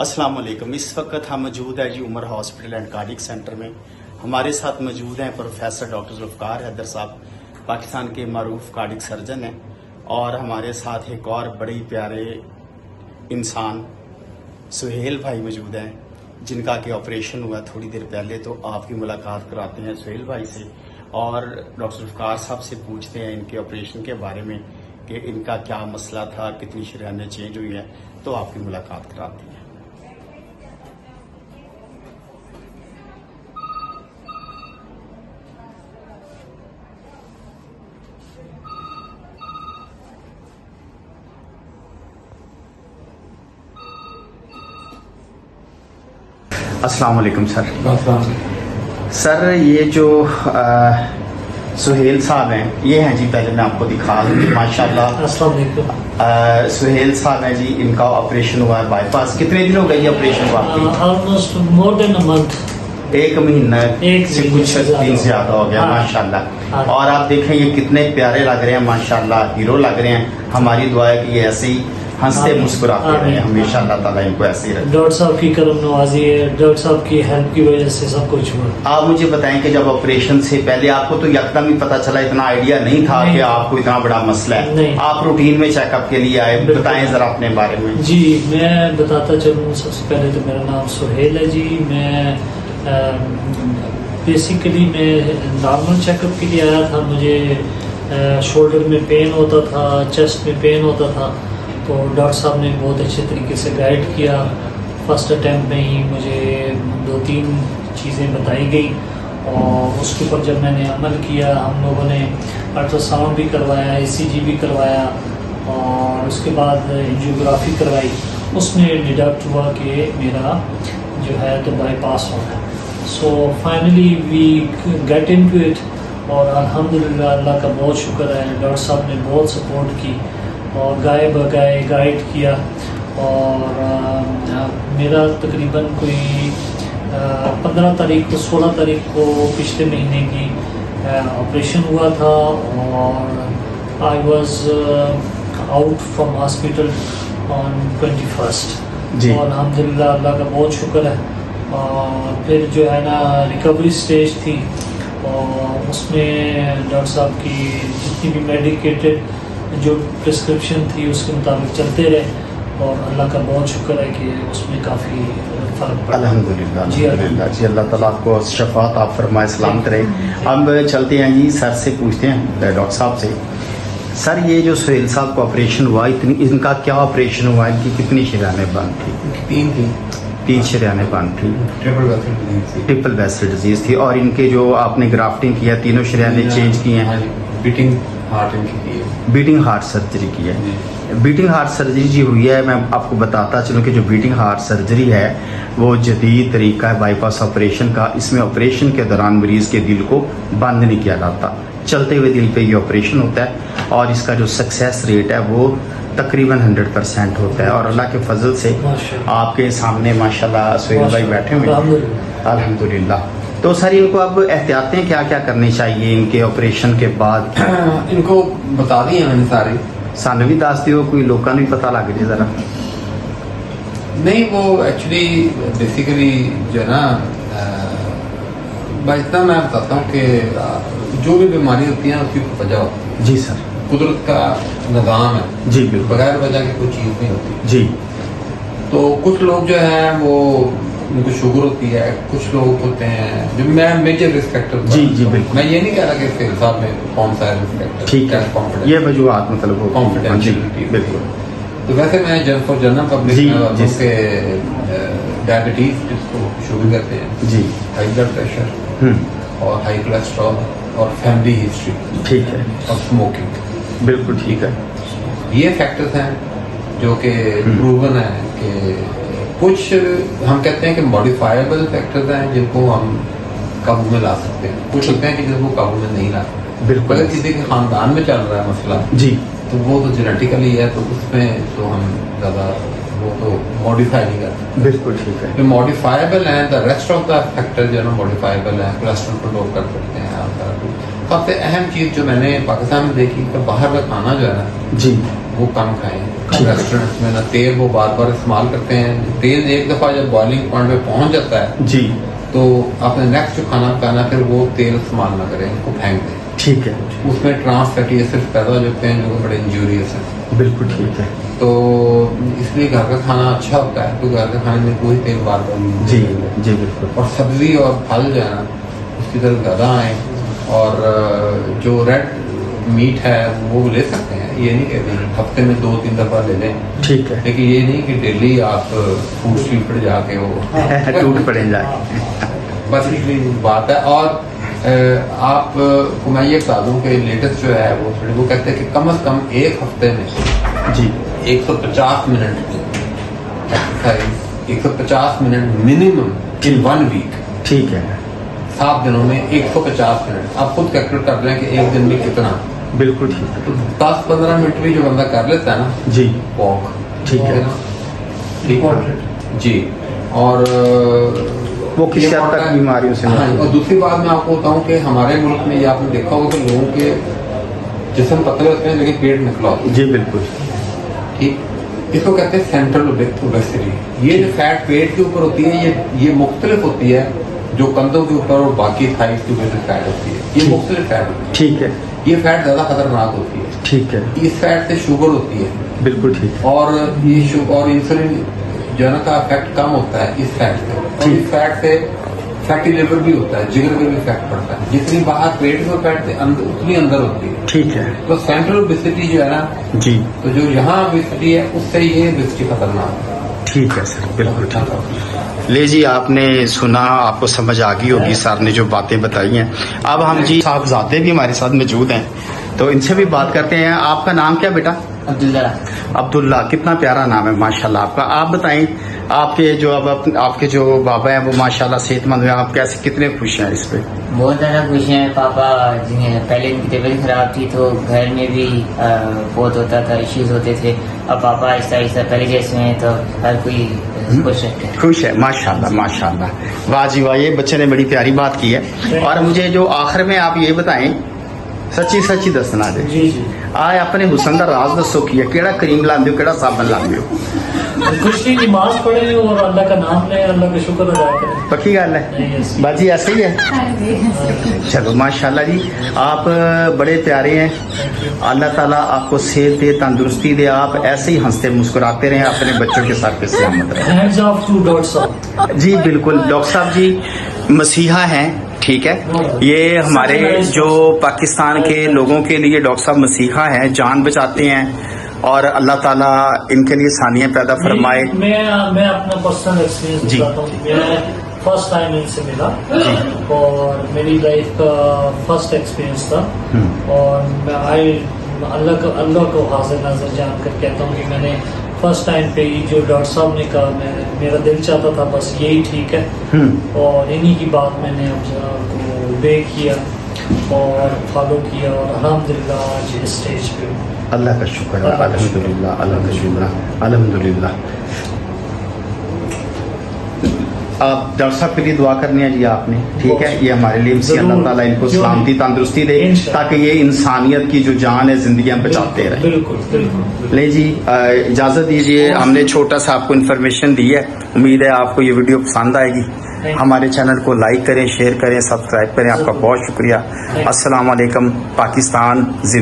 अस्सलाम वालेकुम। इस वक्त हम मौजूद है जी Umar hospital and cardiac centre में। हमारे साथ मौजूद हैं प्रोफेसर डॉक्टर जुल्फ़िकार हैदर साहब, पाकिस्तान के मारूफ कार्डियक सर्जन हैं, और हमारे साथ एक और बड़े प्यारे इंसान सुहेल भाई मौजूद हैं, जिनका कि ऑपरेशन हुआ थोड़ी देर पहले। तो आपकी मुलाकात कराते हैं सुहेल भाई से और डॉक्टर जुल्फ़िकार साहब से पूछते हैं इनके ऑपरेशन के बारे में कि इनका क्या मसला था, कितनी शरीयानें चेंज हुई हैं। तो आपकी मुलाकात कराते हैं। अस्सलाम वालेकुम सर। सर ये जो सुहेल साहब हैं, ये हैं जी, पहले मैं आपको दिखा दूँ माशाल्लाह। सुहेल साहब हैं जी, इनका ऑपरेशन हुआ है बाईपास। कितने दिन हो गए ये ऑपरेशन हुआ? Almost more than a month, एक महीना से कुछ दिन से ज्यादा हो गया माशाल्लाह। और आप देखें ये कितने प्यारे लग रहे हैं माशाल्लाह, हीरो लग रहे हैं। हमारी दुआ है कि ये ऐसे ही हंसते मुस्कुराते रहे हमेशा, अल्लाह ताला इनको ऐसे ही रखे। डॉक्टर साहब की करम नवाजी है, डॉक्टर साहब की हेल्प की वजह से सब कुछ हुआ। आप मुझे बताएं कि जब ऑपरेशन से पहले आपको तो यकदम ही पता चला, इतना आइडिया नहीं था कि आपको इतना बड़ा मसला है। आप रूटीन में चेकअप के लिए आए, बताएं जरा अपने बारे में। जी मैं बताता चलूँ। सबसे पहले तो मेरा नाम सुहेल है जी। मैं बेसिकली मैं नॉर्मल चेकअप के लिए आया था। मुझे शोल्डर में पेन होता था, चेस्ट में पेन होता था। तो डॉक्टर साहब ने बहुत अच्छे तरीके से गाइड किया। फर्स्ट अटैम्प्ट में ही मुझे 2-3 चीज़ें बताई गई और उसके ऊपर जब मैंने अमल किया, हम लोगों ने अल्ट्रासाउंड भी करवाया, ECG भी करवाया और उसके बाद एंजियोग्राफी करवाई। उसमें डिडक्ट हुआ कि मेरा जो है तो बाईपास होना है। So finally we get into it और अल्हम्दुलिल्लाह अल्लाह का बहुत शुक्र है, डॉक्टर साहब ने बहुत सपोर्ट की और गाए बगाए गाइड किया। और मेरा तकरीबन कोई 15 तारीख को 16 तारीख को पिछले महीने की ऑपरेशन हुआ था और I was out from hospital on 21st। और अल्हम्दुलिल्लाह अल्लाह का बहुत शुक्र है। और फिर जो है ना रिकवरी स्टेज थी और उसमें डॉक्टर साहब की जितनी भी मेडिकेटेड जो प्रिस्क्रिप्शन थी उसके मुताबिक चलते रहे और अल्लाह का बहुत शुक्र है कि उसमें काफ़ी फ़र्क पड़ा। अल्हम्दुलिल्लाह जी, अल्लाह ताला आपको शफात आप फरमाए, सलामत रहे। अब चलते हैं जी, सर से पूछते हैं डॉक्टर साहब से। सर ये जो सुहेल साहब का ऑपरेशन हुआ, इनका क्या ऑपरेशन हुआ? इनकी कितनी शरीयानें बंद थी? 3 शरीयानें बंद थी। ट्रिपल वेसल डिजीज थी। और इनके जो आपने ग्राफ्टिंग किया, तीनों शरीयानें चेंज की हैं। बीटिंग हार्ट सर्जरी की है। बीटिंग हार्ट सर्जरी जी हुई है। मैं आपको बताता चलूँ कि जो बीटिंग हार्ट सर्जरी है वो जदीद तरीका है बाईपास ऑपरेशन का। इसमें ऑपरेशन के दौरान मरीज के दिल को बंद नहीं किया जाता, चलते हुए दिल पे ये ऑपरेशन होता है और इसका जो सक्सेस रेट है वो तकरीबन 100% होता है। और अल्लाह के फजल से आपके सामने माशाल्लाह सुहेल भाई बैठे हुए हैं, अल्हम्दुलिल्लाह। तो सर इनको अब एहतियातें क्या क्या करनी चाहिए इनके ऑपरेशन के बाद? इनको बता दी मैंने सारी। सानू भी दस दियो, कोई लोगों भी पता लग जाए जरा। नहीं वो एक्चुअली बेसिकली जो है ना इतना मैं बताता हूँ कि जो भी बीमारी होती है उसकी वजह होती है। जी सर। कुदरत का निज़ाम है जी, बिल्कुल। बगैर वजह की कोई चीज़ नहीं होती जी। तो कुछ लोग जो है वो उनको शुगर होती है, कुछ लोग होते हैं जो मैं मेजर रिस्क फैक्टर। जी जी बिल्कुल। मैं ये नहीं कह रहा कि सुहेल साहब में कौन सा रिस्क फैक्टर, ठीक है, ये वजूहात मतलब कॉन्फिडेंशियलिटी बिल्कुल। तो वैसे मैं फॉर जनरल पब्लिक जिसके डायबिटीज जिसको शुगर कहते हैं जी, हाई ब्लड प्रेशर और हाई कोलेस्ट्रॉल और फैमिली हिस्ट्री, ठीक है, और स्मोकिंग, बिल्कुल ठीक है। ये फैक्टर्स हैं जो कि प्रूवन है कि कुछ हम कहते हैं कि मॉडिफाइबल फैक्टर्स हैं जिनको हम काबू में ला सकते हैं, कुछ होते हैं कि जिनको काबू में नहीं ला सकते। बिल्कुल। अगर किसी के खानदान में चल रहा है मसला जी तो वो तो जेनेटिकली है, तो उसमें तो हम ज़्यादा वो तो मॉडिफाई नहीं करते। बिल्कुल ठीक है। जो मॉडिफाइबल हैं, the rest of the factor जो है ना मॉडिफाइबल है, कोलेस्ट्रॉल कंट्रोल कर सकते हैं। सबसे अहम चीज़ जो मैंने पाकिस्तान में देखी कि बाहर का खाना जो है ना जी وہ کم کھائیں. ریسٹورینٹس میں نہ تیل وہ بار بار استعمال کرتے ہیں. تیل ایک دفعہ جب بوائلنگ پوائنٹ پہ پہنچ جاتا ہے جی تو آپ نے نیکسٹ جو کھانا پکانا پھر وہ تیل استعمال نہ کریں, اس کو پھینک دیں. ٹھیک ہے, اس میں ٹرانس فیٹی ایسڈ پیدا ہو جاتے ہیں جو کہ بڑے انجوریس ہیں. بالکل ٹھیک ہے. تو اس لیے گھر کا کھانا اچھا ہوتا ہے, تو گھر کے کھانے میں کوئی تیل بار بار نہیں. جی جی بالکل. اور سبزی اور پھل جو ہے نا اس کی طرف زیادہ آئیں, اور جو ریڈ میٹ ہے وہ لے سکتے ہیں. یہ نہیں کہ ہفتے میں 2-3 دفعہ لے لیں, ٹھیک ہے, لیکن یہ نہیں کہ ڈیلی آپ فوڈ اسٹریٹ پر جا کے وہ ٹوٹ پڑیں جا کے. بس اتنی بات ہے. اور آپ کو میں یہ بتا دوں کہ لیٹسٹ جو ہے وہ کہتے ہیں کہ کم از کم ایک ہفتے میں جی 150 منٹ ایکسرسائز, 150 منٹ منیمم ان 1 ویک. ٹھیک ہے, 7 دنوں میں 150 منٹ. آپ خود کیلکولیٹ کر لیں کہ ایک دن میں کتنا. بالکل ٹھیک ہے. تو 10-15 منٹ بھی جو بندہ کر لیتا ہے نا جی واک, ٹھیک ہے, ٹھیک ہے جی. اور وہ کسی حد تک بیماریوں سے. اور دوسری بات میں آپ کو بتاؤں کہ ہمارے ملک میں یہ آپ نے دیکھا ہوگا کہ لوگوں کے جسم پتلے ہوتے ہیں لیکن پیٹ نکلا ہوتا ہے. جی بالکل ٹھیک, اس کو کہتے ہیں سینٹرل اوبیسٹی. یہ جو فیٹ پیٹ کے اوپر ہوتی ہے یہ مختلف ہوتی ہے جو کندھوں کے اوپر اور باقی تھائز کے اوپر فیٹ ہوتی ہے. یہ مختلف فیٹ ہوتی ہے. ٹھیک ہے, یہ فیٹ زیادہ خطرناک ہوتی ہے. ٹھیک ہے, اس فیٹ سے شوگر ہوتی ہے. بالکل ٹھیک. اور یہ اور انسولین جو ہے نا کا افیکٹ کم ہوتا ہے اس فیٹ سے. اور اس فیٹ سے فیٹی لیور بھی ہوتا ہے, جگر پہ بھی افیکٹ پڑتا ہے. جتنی باہر پیٹ میں فیٹ سے اتنی اندر ہوتی ہے. ٹھیک ہے. تو سینٹرل اوبیسٹی جو ہے نا جی, تو جو یہاں اوبیسٹی ہے اس سے یہ اوبیسٹی خطرناک ہے. ٹھیک ہے سر, بالکل ٹھیک ہے. لے جی, آپ نے سنا, آپ کو سمجھ آ گئی ہوگی سر نے جو باتیں بتائی ہیں. اب ہم جی صاحبزادے بھی ہمارے ساتھ موجود ہیں تو ان سے بھی بات کرتے ہیں. آپ کا نام کیا بیٹا؟ عبداللہ. عبداللہ, کتنا پیارا نام ہے ماشاءاللہ آپ کا. آپ بتائیں, آپ کے جو آپ کے جو بابا ہیں وہ ماشاءاللہ صحت مند ہیں, آپ کیسے کتنے خوش ہیں اس پہ؟ بہت زیادہ خوش ہیں. پاپا پہلے ان کی طبیعت خراب تھی تو گھر میں بھی بہت ہوتا تھا, ایشوز ہوتے تھے. اب پاپا آہستہ آہستہ پہلے جیسے ہیں تو ہر کوئی خوش ہے. خوش ہے ماشاءاللہ ماشاءاللہ. واہ جی واہ, یہ بچے نے بڑی پیاری بات کی ہے. اور مجھے جو آخر میں آپ یہ بتائیں, سچی سچی دسنا دے, جی جی آئے اپنے حسن کا راز دسو کیا, کیڑا کریم لاندے ہو, کیڑا صابن لاندے ہو؟ کچھ نہیں, نماز پڑھیں اور اللہ کا نام لیں, اللہ کا شکر ادا کریں. پکی گل ہے باجی, ایسے ہی ہے. چلو ماشاءاللہ جی, آپ بڑے پیارے ہیں. اللہ تعالیٰ آپ کو صحت دے, تندرستی دے, آپ ایسے ہی ہنستے مسکراتے رہیں, اپنے بچوں کے ساتھ سلامت رہیں. ہینڈز آف ٹو ڈاکٹر صاحب. جی بالکل, ڈاکٹر صاحب جی مسیحا ہیں, ٹھیک ہے. یہ ہمارے جو پاکستان کے لوگوں کے لیے ڈاکٹر صاحب مسیحا ہیں, جان بچاتے ہیں, اور اللہ تعالیٰ ان کے لیے ثانیہ پیدا فرمائے. میں اپنا پرسنل ایکسپیرینس بتاتا ہوں. میں فرسٹ ٹائم ان سے ملا اور میری لائف کا فرسٹ ایکسپیرینس تھا, اور میں اللہ کو حاضر ناظر جان کر کہتا ہوں کہ میں نے فرسٹ ٹائم پہ ہی جو ڈاکٹر صاحب نے کہا, میرا دل چاہتا تھا بس یہی ٹھیک ہے, اور انہی کی بات میں نے کو اوبے کیا اور فالو کیا, اور الحمدللہ آج اس اسٹیج پہ ہوں. اللہ کا شکر ہے, الحمدللہ, اللہ کا شکر ہے, الحمدللہ. آپ ڈاکٹر صاحب کے لیے دعا کرنی ہے جی آپ نے, ٹھیک ہے. یہ ہمارے لیے بھی اللہ تعالیٰ ان کو سلامتی تندرستی دے تاکہ یہ انسانیت کی جو جان ہے زندگیاں بچاتے رہیں. بالکل بالکل. لے جی اجازت دیجیے, ہم نے چھوٹا سا آپ کو انفارمیشن دی ہے, امید ہے آپ کو یہ ویڈیو پسند آئے گی. ہمارے چینل کو لائک کریں, شیئر کریں, سبسکرائب کریں. آپ کا بہت شکریہ. السلام علیکم. پاکستان زندہ.